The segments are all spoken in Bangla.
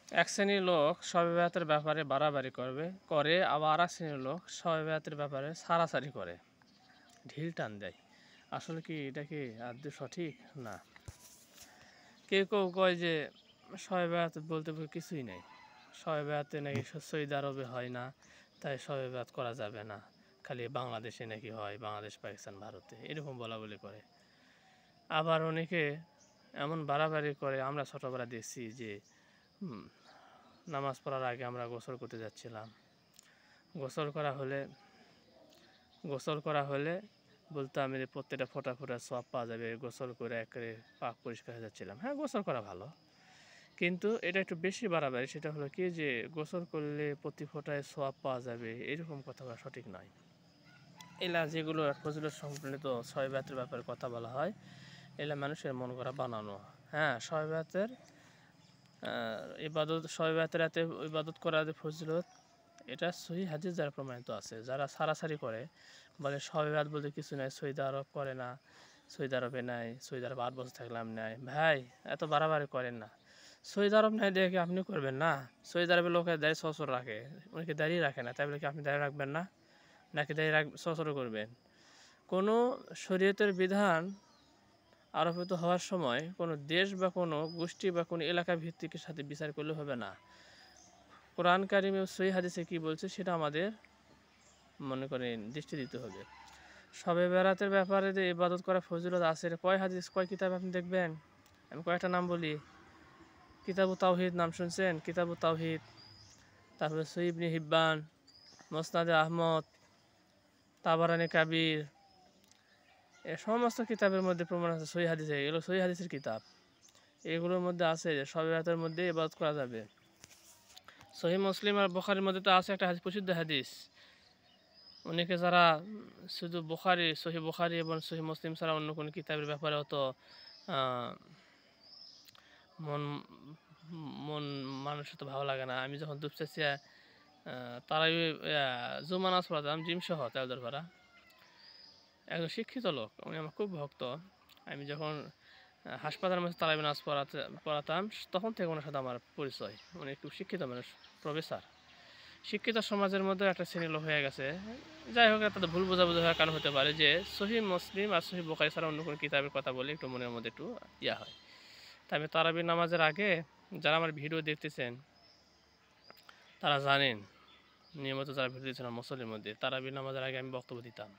এক শ্রেণীর লোক শবে বেয়াতের ব্যাপারে বাড়াবাড়ি করে আবার আর এক শ্রেণীর লোক শবে বেয়াতের ব্যাপারে সারাসারি করে, ঢিল টান দেয়। আসলে কি এটা কি আদৌ সঠিক না? কেউ কেউ কয় যে শবে বেয়াত বলতে কিছুই নেই, শবে বেয়াতে নাকি সৌদি আরবে হয় না, তাই শবে বেয়াত করা যাবে না, খালি বাংলাদেশে নাকি হয়, বাংলাদেশ পাকিস্তান ভারতে, এরকম বলা বলি করে। আবার অনেকে এমন বাড়াবাড়ি করে, আমরা ছোটোবেলা দেখছি যে নামাজ পড়ার আগে আমরা গোসল করতে যাচ্ছিলাম, গোসল করা হলে বলতো আমি যে প্রত্যেকটা ফোঁটা ফোঁটা সব পাওয়া যাবে, গোসল করে একেবারে পাক পরিষ্কার হয়ে যাচ্ছিলাম। হ্যাঁ, গোসল করা ভালো, কিন্তু এটা একটু বেশি বাড়াবাড়ি। সেটা হলো কি যে গোসল করলে প্রতি ফোঁটায় সওয়াব পাওয়া যাবে, এরকম কথা বলা সঠিক নয়। এলা যেগুলো ফজিলত সম্পর্কিত শবে বেয়াতের ব্যাপারে কথা বলা হয়, এলা মানুষের মন করা বানানো। হ্যাঁ, শবে বেয়াতের ইবাদত, শবে বেয়াতের রাতে ইবাদত করা যে ফজিলত, এটা সহিহ হাদিস দ্বারা প্রমাণিত আছে। যারা সারাসারি করে বলে শবে বেয়াত বলতে কিছু নাই, সৌদি আরব করে না, সৌদি আরবে নাই, সৌদি আরব 8 বছর থাকলাম নাই, ভাই এত বাড়াবাড়ি করেন না। সৌদি আরব নাই দেখে আপনি করবেন না? সৌদি আরবের লোকের দাড়ি সচর রাখে, উনিকে দাঁড়িয়ে রাখে না, তাই বলে কি আপনি দাঁড়িয়ে রাখবেন না? নাকি দাঁড়িয়ে সচর করবেন? কোনো শরীয়তের বিধান আরোপিত হওয়ার সময় কোনো দেশ বা কোনো গোষ্ঠী বা কোনো এলাকা ভিত্তিকের সাথে বিচার করলে হবে না। কোরআন কারিমে সহিহ হাদিসে কি বলছে সেটা আমাদের মনে করেন দৃষ্টি দিতে হবে। শবে বেরাতের ব্যাপারে যে ইবাদত করা ফজিলত আছে, কয় হাদিস কয় কিতাব আপনি দেখবেন? আমি কয়েকটা নাম বলি। কিতাবু তাওহিদ নাম শুনছেন? কিতাবু তাওহিদ, তারপরে সহিহ ইবনে হিব্বান, মুসনাদে আহমদ, তাবারানি কাবির, এই সমস্ত কিতাবের মধ্যে প্রমাণ আছে সহিহ হাদিসে, এগুলো সহিহ হাদিসের কিতাব। এগুলোর মধ্যে আছে যে শবে বেরাতের মধ্যে ইবাদত করা যাবে। সহিহ মুসলিম আর বুখারীর মধ্যে তো আছে একটা হাদিস, প্রসিদ্ধ হাদিস। অনেকে যারা শুধু বুখারী, সহিহ বুখারী এবং সহিহ মুসলিম ছাড়া অন্য কোনো কিতাবের ব্যাপারে অত মন মন মানুষের তো ভালো লাগে না। আমি যখন দুপচাচিয়া তারাই জুমা নামাজ পড়াতাম জিম সহ তেলদর পাড়া, একজন শিক্ষিত লোক, উনি আমার খুব ভক্ত। আমি যখন হাসপাতালের মধ্যে তারাবি নামাজ পড়াতাম, তখন থেকে ওনার সাথে আমার পরিচয়। উনি খুব শিক্ষিত মানুষ, প্রফেসর। শিক্ষিত সমাজের মধ্যে একটা শ্রেণীর লোক হয়ে গেছে। যাই হোক, তাদের ভুল বোঝাবুঝি হওয়ার কারণ হতে পারে যে সহিহ মুসলিম আর সহিহ বুখারী ছাড়া অন্য কোনো কিতাবের কথা বলে একটু মনের মধ্যে একটু ইয়া হয়। তাই আমি তারাবি নামাজের আগে, যারা আমার ভিডিও দেখতেছেন তারা জানেন, নিয়মিত যারা ভিডিও দিচ্ছেন মুসলিমের মধ্যে, তারাবি নামাজের আগে আমি বক্তব্য দিতাম।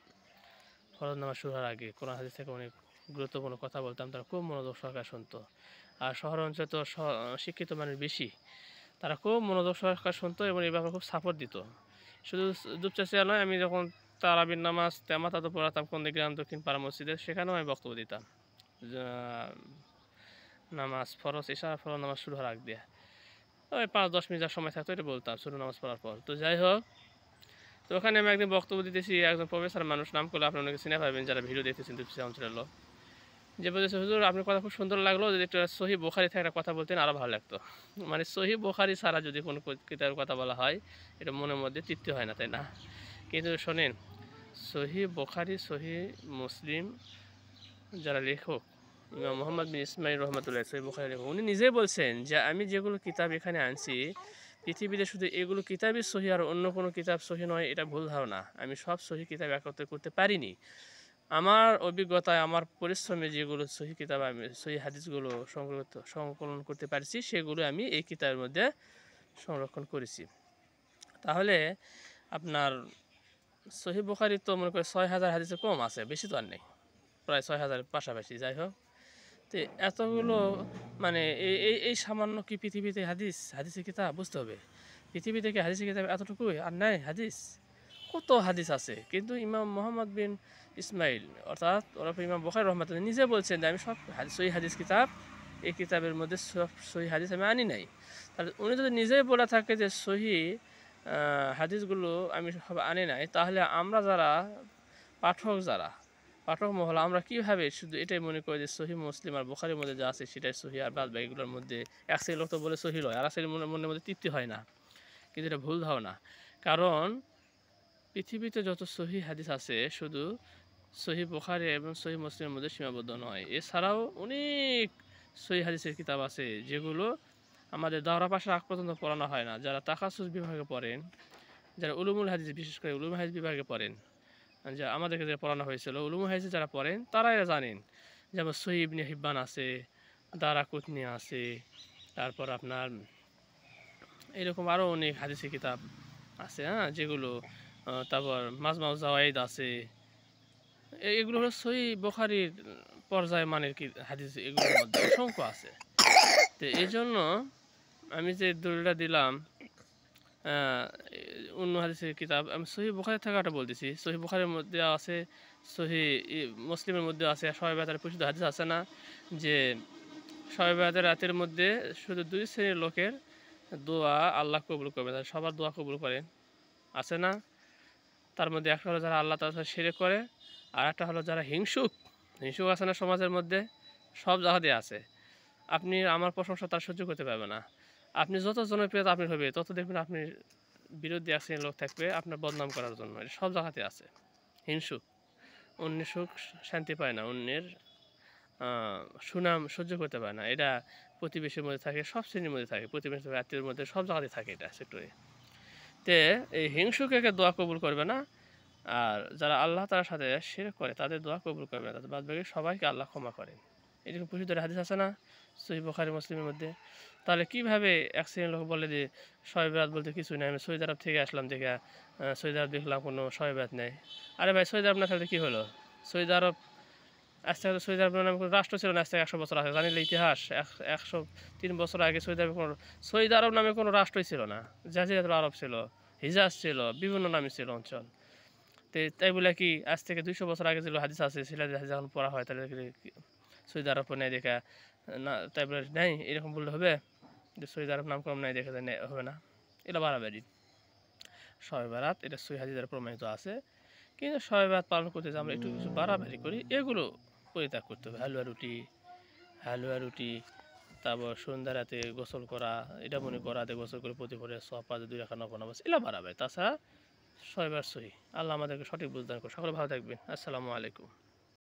ফরজ নামাজ শুরু হওয়ার আগে কোরআন হাদিস থেকে অনেক গুরুত্বপূর্ণ কথা বলতাম, তারা খুব মনোযোগ সহকারে শুনতো। আর শহর অঞ্চলে তো শিক্ষিত মানুষ বেশি, তারা খুব মনোযোগ সহকারে শুনতো এবং এই ব্যাপারে খুব সাপোর্ট দিত। শুধু দুপচাচিয়া নয়, আমি যখন তারাবির নামাজ তেমাতাতো পড়াতাম কোন গ্রাম দক্ষিণ পাড়া মসজিদে, সেখানেও আমি বক্তব্য দিতাম। নামাজ ফরজ এশা ফরজ নামাজ শুরু হওয়ার আগ দিয়ে ওই 5-10 মিনিট যা সময় থাকতো এটা বলতাম শুরু নামাজ পড়ার পর। তো যাই হোক, তো ওখানে আমি একদিন বক্তব্য দিতেছি, একজন প্রফেসর মানুষ, নাম করলে আপনি অনেকে চিনে পাবেন যারা ভিডিও দেখতেছেন দুপচাচিয়া অঞ্চলের লোক, যে বলেছে হুজুর আপনার কথা খুব সুন্দর লাগলো, যদি একটা সহিহ বুখারী থেকে একটা কথা বলতেন আরও ভালো লাগতো। মানে সহিহ বুখারী ছাড়া যদি কোনো কিতাবের কথা বলা হয়, এটা মনের মধ্যে তৃপ্তি হয় না, তাই না? কিন্তু শোনেন, সহিহ বুখারী, সহিহ মুসলিম যারা লেখক, ইমাম মোহাম্মদ বিন ইসমাইল রহমতুল্লাহ সহিহ বুখারী লেখক, উনি নিজেই বলছেন যে আমি যেগুলো কিতাব এখানে আনছি, পৃথিবীতে শুধু এগুলো কিতাবই সহিহ আর অন্য কোনো কিতাব সহিহ নয়, এটা ভুল ধারণা। আমি সব সহিহ কিতাব একত্র করতে পারিনি। আমার অভিজ্ঞতায়, আমার পরিশ্রমে যেগুলো সহিহ কিতাব, আমি সহিহ হাদিসগুলো সংকলন করতে পারছি, সেগুলো আমি এই কিতাবের মধ্যে সংরক্ষণ করেছি। তাহলে আপনার সহিহ বুখারী তো মনে করে 6,000 হাদিসে কম আছে, বেশি তো আর নেই, প্রায় 6,000 পাশাপাশি। যাই হোক, তো এতগুলো মানে এই এই এই সামান্য কি পৃথিবীতে হাদিসের কিতাব? বুঝতে হবে, পৃথিবী থেকে হাদিসের কিতাব এতটুকুই আর নাই হাদিস? কত হাদিস আছে। কিন্তু ইমাম মোহাম্মদ বিন ইসমাইল অর্থাৎ ওরফে ইমাম বুখারী রহমাতুল্লাহ নিজে বলছেন যে আমি সব সহিহ হাদিস কিতাব, এই কিতাবের মধ্যে সব সহিহ হাদিস আমি আনি নাই। তাহলে উনি যদি নিজেই বলে থাকে যে সহিহ হাদিসগুলো আমি সব আনি নাই, তাহলে আমরা যারা পাঠক মহল, আমরা কীভাবে শুধু এটাই মনে করি যে সহিহ মুসলিম আর বুখারীর মধ্যে যা আছে সেটাই সহিহ, আর বাদ বাকিগুলোর মধ্যে এক শ্রেণীর লোক তো বলে সহিহ লয়, আর এক শ্রেণীর মনের মধ্যে তৃপ্তি হয় না। কিন্তু এটা ভুল ধারণা। কারণ পৃথিবীতে যত সহিহ হাদিস আছে, শুধু সহিহ বুখারী এবং সহিহ মুসলিমের মধ্যে সীমাবদ্ধ নয়, এছাড়াও অনেক সহিহ হাদিসের কিতাব আছে যেগুলো আমাদের দাওরা পাশে আগ পর্যন্ত পড়ানো হয় না। যারা তাখাসুস বিভাগে পড়েন, যারা উলুমুল হাদিস বিশেষ করে উলুমুল হাদিস বিভাগে পড়েন, যা আমাদেরকে যে পড়ানো হয়েছিল উলুমুল হাদিসে যারা পড়েন তারা এরা জানেন। যেমন সহিহ ইবনে হিব্বান আছে, দারাকুতনি আছে, তারপর আপনার এরকম আরও অনেক হাদিসি কিতাব আছে, হ্যাঁ, যেগুলো তারপর মাজমাউ জাওয়াইদ আছে। এগুলো হলো সহিহ বুখারীর পর্যায় মানের কি হাদিস, এগুলোর মধ্যে অসংখ্য আছে। তো এই জন্য আমি যে দলিলটা দিলাম অন্য হাদিসের কিতাব, আমি সহিহ বুখারী থাকাটা বলতেছি। সহিহ বুখারীর মধ্যে আছে, সহিহ মুসলিমের মধ্যে আছে, শবে বরাতের প্রসিদ্ধ হাদিস আছে না, যে শবে বরাতের রাতের মধ্যে শুধু 2 শ্রেণীর লোকের দোয়া আল্লাহ কবুল করবে, সবার দোয়া কবুল করেন, আছে না? তার মধ্যে একটা হলো যারা আল্লাহ তাআলার সাথে শিরক করে, আর একটা হলো যারা হিংসুক আছে না সমাজের মধ্যে, সব জায়গাতে আছে। আপনি আমার প্রশংসা তার সহ্য করতে পারবে না। আপনি যত জনপ্রিয়তা আপনি হবে, তত দেখবেন আপনি বিরোধী এক শ্রেণীর লোক থাকবে আপনার বদনাম করার জন্য। এটা সব জায়গাতে আছে। হিংসুক, অন্যের সুখ শান্তি পায় না, অন্যের সুনাম সহ্য করতে পারে না। এটা প্রতিবেশীর মধ্যে থাকে, সব শ্রেণীর মধ্যে থাকে, প্রতিবেশী আত্মীয়ের মধ্যে, সব জায়গাতে থাকে এটা সেক্টরে। তে এই হিংসুকে দোয়া কবুল করবে না, আর যারা আল্লাহ তাআলার সাথে শিরক করে তাদের দোয়া কবুল করবে না, তাদের বাদবাকি সবাইকে আল্লাহ ক্ষমা করেন। এরকম প্রসিদ্ধ হাদিস আছে না সহিহ বুখারী মুসলিমের মধ্যে? তাহলে কিভাবে এক শ্রেণীর লোক বলে যে শবে বরাত বলতে কিছুই নেই, আমি সৌদি আরব থেকে আসলাম, দেখে সৌদি আরব দেখলাম কোনো শবে বরাত নেই। আরে ভাই, সৌদি আরব না থাকলে কী হলো? সৌদি আরব আজ থেকে সৌদি আরব নামে কোনো রাষ্ট্র ছিল না, আজ থেকে 100 বছর আগে, জানিলে ইতিহাস, 103 বছর আগে সৌদি আরব নামে কোনো রাষ্ট্রই ছিল না। জাজিরাতুল আরব ছিল, হিজাজ ছিল, বিভিন্ন নামে ছিল অঞ্চল। তাই বলে কি আজ থেকে 200 বছর আগে ছিল হাদিস আছে, সিলাদি হাদিস যখন পড়া হয় তাহলে সৌদি আরব নেই দেখা না, তাই বলে নেই এরকম বললে হবে? যে সৌদি আরব নাম কম নাই দেখে হবে না, এটা বাড়াবাড়ি। শবে বরাত এটা সহিহ হাদিসে প্রমাণিত আছে, কিন্তু শবে বরাত পালন করতে যে আমরা একটু কিছু বাড়াবাড়ি করি, এগুলো পরিত্যাগ করতে হবে। হালুয়া রুটি, তারপর সন্ধ্যা রাতে গোসল করা, এটা মনে করা রাতে গোসল করে প্রতি ভোরে সওয়াব পাওয়া যায়, 2 রাকাত নফল নামাজ, এগুলো বাড়াবে। তাছাড়া শবে বরাত সহিহ। আল্লাহ আমাদেরকে সঠিক বুঝদান করুন। সকলে ভালো থাকবেন। আসসালামু আলাইকুম।